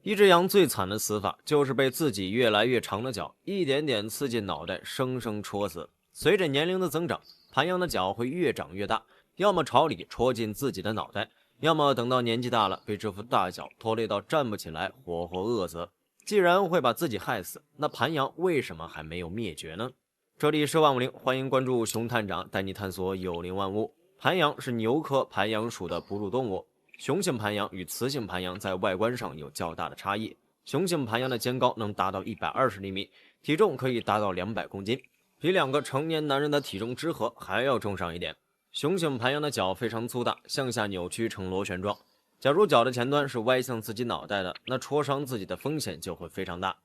一只羊最惨的死法就是被自己越来越长的角一点点刺进脑袋，生生戳死。随着年龄的增长，盘羊的角会越长越大，要么朝里戳进自己的脑袋，要么等到年纪大了，被这副大角拖累到站不起来，活活饿死。既然会把自己害死，那盘羊为什么还没有灭绝呢？这里是万物灵，欢迎关注熊探长，带你探索有灵万物。盘羊是牛科盘羊属的哺乳动物。雄性盘羊与雌性盘羊在外观上有较大的差异。雄性盘羊的肩高能达到120厘米，体重可以达到200公斤，比2个成年男人的体重之和还要重上一点。雄性盘羊的角非常粗大，向下扭曲成螺旋状。假如角的前端是歪向自己脑袋的，那戳伤自己的风险就会非常大。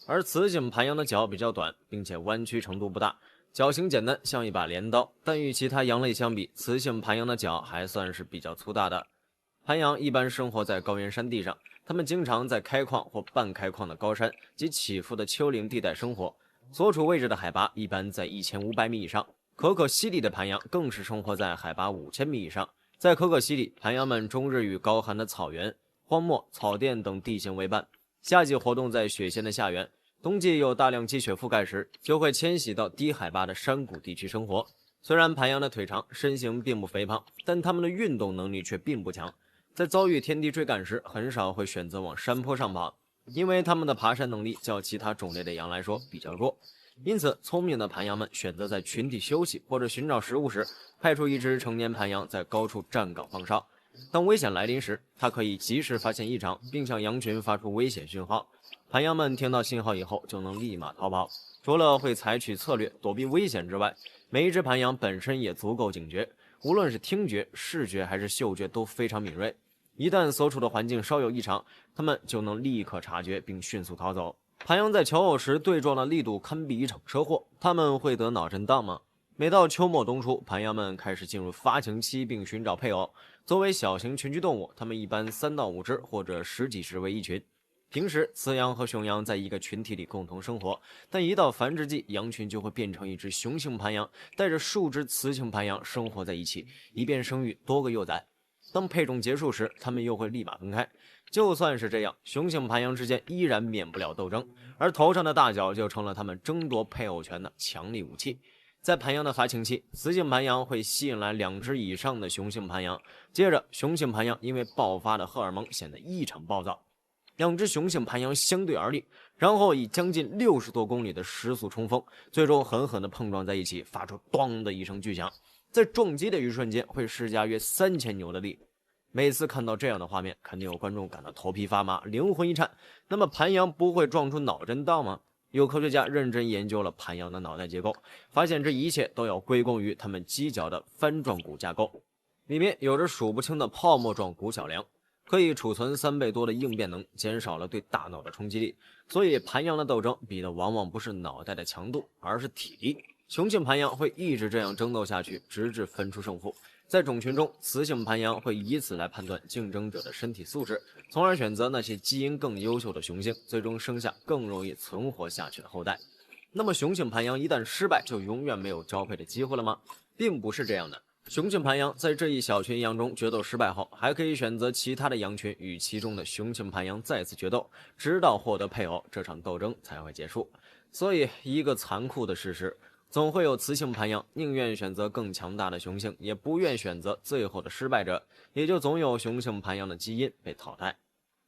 而雌性盘羊的角比较短，并且弯曲程度不大，角型简单，像一把镰刀，但与其他羊类相比，雌性盘羊的角还算是比较粗大的。盘羊一般生活在高原山地上，它们经常在开矿或半开矿的高山及起伏的丘陵地带生活，所处位置的海拔一般在1500米以上。可可西里的盘羊更是生活在海拔5000米以上。在可可西里，盘羊们终日与高寒的草原、荒漠、草甸等地形为伴，夏季活动在雪线的下缘，冬季有大量积雪覆盖时，就会迁徙到低海拔的山谷地区生活。虽然盘羊的腿长，身形并不肥胖，但它们的运动能力却并不强。在遭遇天敌追赶时，很少会选择往山坡上跑，因为它们的爬山能力较其他种类的羊来说比较弱。因此，聪明的盘羊们选择在群体休息或者寻找食物时，派出一只成年盘羊在高处站岗放哨。当危险来临时，它可以及时发现异常，并向羊群发出危险讯号。盘羊们听到信号以后，就能立马逃跑。除了会采取策略躲避危险之外，每一只盘羊本身也足够警觉，无论是听觉、视觉还是嗅觉都非常敏锐。一旦所处的环境稍有异常，它们就能立刻察觉并迅速逃走。盘羊在求偶时对撞的力度堪比一场车祸，它们会得脑震荡吗？每到秋末冬初，盘羊们开始进入发情期并寻找配偶。作为小型群居动物，它们一般3到5只或者10几只为一群。平时，雌羊和雄羊在一个群体里共同生活，但一到繁殖季，羊群就会变成一只雄性盘羊，带着数只雌性盘羊生活在一起，以便生育多个幼崽。当配种结束时，它们又会立马分开。就算是这样，雄性盘羊之间依然免不了斗争，而头上的大角就成了它们争夺配偶权的强力武器。在盘羊的发情期，雌性盘羊会吸引来2只以上的雄性盘羊，接着雄性盘羊因为爆发的荷尔蒙显得异常暴躁，2只雄性盘羊相对而立，然后以将近60多公里的时速冲锋，最终狠狠地碰撞在一起，发出咚的一声巨响。在撞击的一瞬间会施加约3000牛的力。每次看到这样的画面，肯定有观众感到头皮发麻，灵魂一颤。那么盘羊不会撞出脑震荡吗？有科学家认真研究了盘羊的脑袋结构，发现这一切都要归功于它们犄角的帆状骨架构，里面有着数不清的泡沫状骨小梁，可以储存3倍多的应变能，减少了对大脑的冲击力。所以盘羊的斗争比的往往不是脑袋的强度，而是体力。雄性盘羊会一直这样争斗下去，直至分出胜负。在种群中，雌性盘羊会以此来判断竞争者的身体素质，从而选择那些基因更优秀的雄性，最终生下更容易存活下去的后代。那么雄性盘羊一旦失败，就永远没有交配的机会了吗？并不是这样的。雄性盘羊在这一小群羊中决斗失败后，还可以选择其他的羊群与其中的雄性盘羊再次决斗，直到获得配偶，这场斗争才会结束。所以，一个残酷的事实，总会有雌性盘羊宁愿选择更强大的雄性，也不愿选择最后的失败者，也就总有雄性盘羊的基因被淘汰。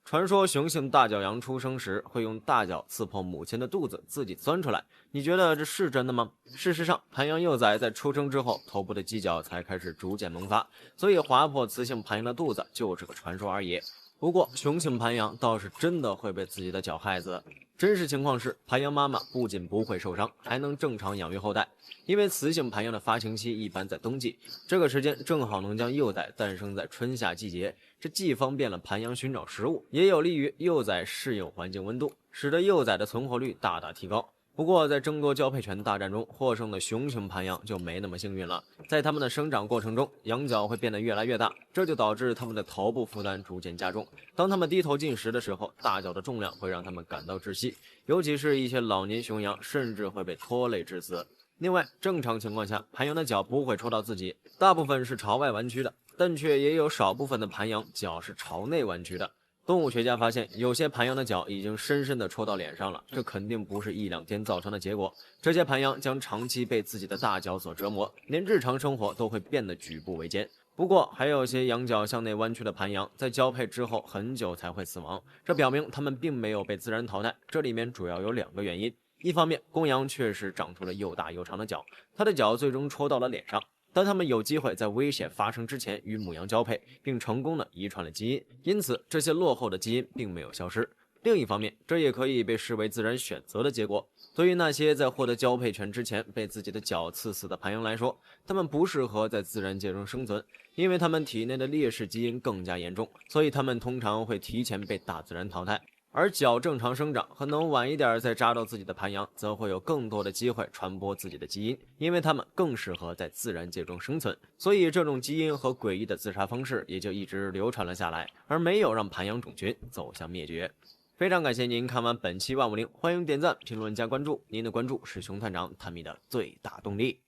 传说雄性大角羊出生时会用大角刺破母亲的肚子，自己钻出来，你觉得这是真的吗？事实上，盘羊幼崽在出生之后，头部的犄角才开始逐渐萌发，所以划破雌性盘羊的肚子就是个传说而已。不过，雄性盘羊倒是真的会被自己的脚害死。真实情况是，盘羊妈妈不仅不会受伤，还能正常养育后代。因为雌性盘羊的发情期一般在冬季，这个时间正好能将幼崽诞生在春夏季节，这既方便了盘羊寻找食物，也有利于幼崽适应环境温度，使得幼崽的存活率大大提高。不过，在争夺交配权大战中，获胜的雄性盘羊就没那么幸运了。在它们的生长过程中，羊角会变得越来越大，这就导致它们的头部负担逐渐加重。当它们低头进食的时候，大角的重量会让它们感到窒息，尤其是一些老年雄羊，甚至会被拖累致死。另外，正常情况下，盘羊的角不会戳到自己，大部分是朝外弯曲的，但却也有少部分的盘羊角是朝内弯曲的。动物学家发现，有些盘羊的角已经深深地戳到脸上了，这肯定不是一两天造成的结果。这些盘羊将长期被自己的大角所折磨，连日常生活都会变得举步维艰。不过，还有些羊角向内弯曲的盘羊，在交配之后很久才会死亡，这表明它们并没有被自然淘汰。这里面主要有2个原因：一方面，公羊确实长出了又大又长的角，它的角最终戳到了脸上。但它们有机会在危险发生之前与母羊交配，并成功的遗传了基因，因此这些落后的基因并没有消失。另一方面，这也可以被视为自然选择的结果。对于那些在获得交配权之前被自己的角刺死的盘羊来说，它们不适合在自然界中生存，因为它们体内的劣势基因更加严重，所以它们通常会提前被大自然淘汰。而角正常生长和能晚一点再扎到自己的盘羊，则会有更多的机会传播自己的基因，因为它们更适合在自然界中生存，所以这种基因和诡异的自杀方式也就一直流传了下来，而没有让盘羊种群走向灭绝。非常感谢您看完本期万物灵，欢迎点赞、评论加关注，您的关注是熊探长探秘的最大动力。